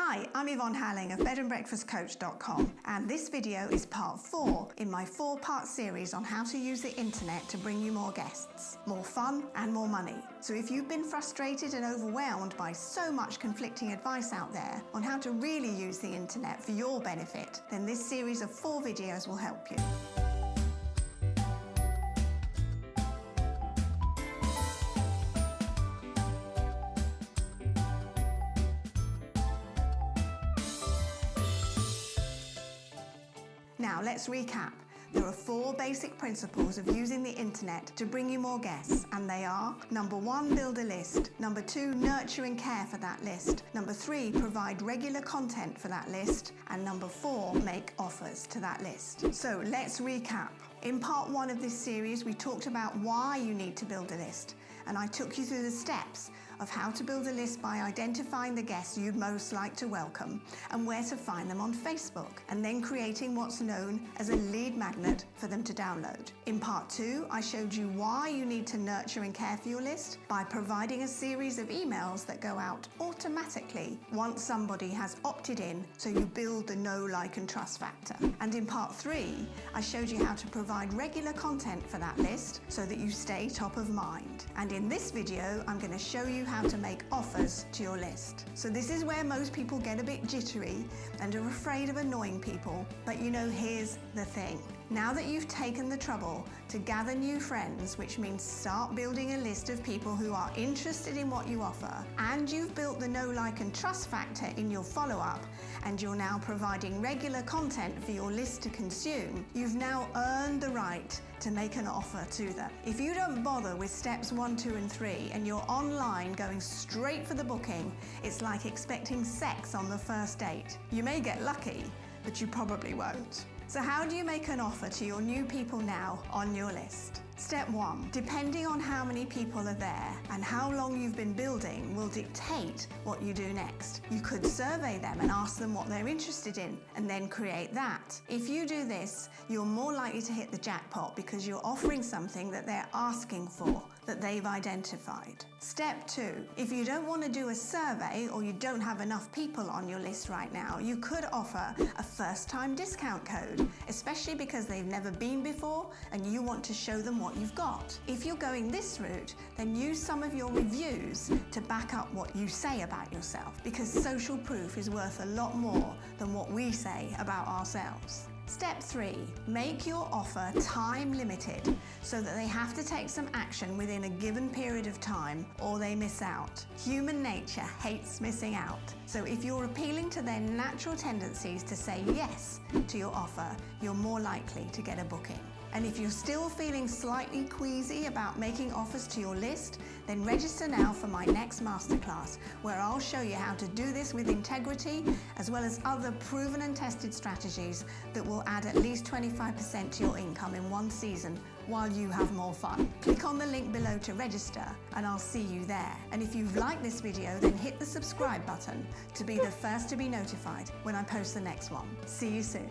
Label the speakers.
Speaker 1: Hi, I'm Yvonne Halling of bedandbreakfastcoach.com, and this video is part 4 in my 4-part series on how to use the internet to bring you more guests, more fun and more money. So if you've been frustrated and overwhelmed by so much conflicting advice out there on how to really use the internet for your benefit, then this series of 4 videos will help you. Now let's recap. There are 4 basic principles of using the internet to bring you more guests, and they are: number 1, build a list; number 2, nurture and care for that list; number 3, provide regular content for that list; and number 4, make offers to that list. So let's recap. In part 1 of this series, we talked about why you need to build a list, and I took you through the steps of how to build a list by identifying the guests you'd most like to welcome and where to find them on Facebook, and then creating what's known as a lead magnet for them to download. In part 2, I showed you why you need to nurture and care for your list by providing a series of emails that go out automatically once somebody has opted in, so you build the know, like and trust factor. And in part 3, I showed you how to provide regular content for that list so that you stay top of mind. And in this video, I'm going to show you how to make offers to your list. So this is where most people get a bit jittery and are afraid of annoying people, but here's the thing. Now that you've taken the trouble to gather new friends, which means start building a list of people who are interested in what you offer, and you've built the know, like and trust factor in your follow-up, and you're now providing regular content for your list to consume, you've now earned the right to make an offer to them. If you don't bother with steps 1, 2 and 3 and you're online going straight for the booking, it's like expecting sex on the first date. You may get lucky, but you probably won't. So how do you make an offer to your new people now on your list? Step 1. Depending on how many people are there and how long you've been building will dictate what you do next. You could survey them and ask them what they're interested in and then create that. If you do this, you're more likely to hit the jackpot because you're offering something that they're asking for, that they've identified. Step 2. If you don't want to do a survey or you don't have enough people on your list right now, you could offer a first-time discount code, especially because they've never been before and you want to show them what you've got. If you're going this route, then use some of your reviews to back up what you say about yourself, because social proof is worth a lot more than what we say about ourselves. Step 3. Make your offer time limited so that they have to take some action within a given period of time or they miss out. Human nature hates missing out. So if you're appealing to their natural tendencies to say yes to your offer, you're more likely to get a booking. And if you're still feeling slightly queasy about making offers to your list, then register now for my next masterclass, where I'll show you how to do this with integrity, as well as other proven and tested strategies that will add at least 25% to your income in one season while you have more fun. Click on the link below to register and I'll see you there. And if you've liked this video, then hit the subscribe button to be the first to be notified when I post the next one. See you soon.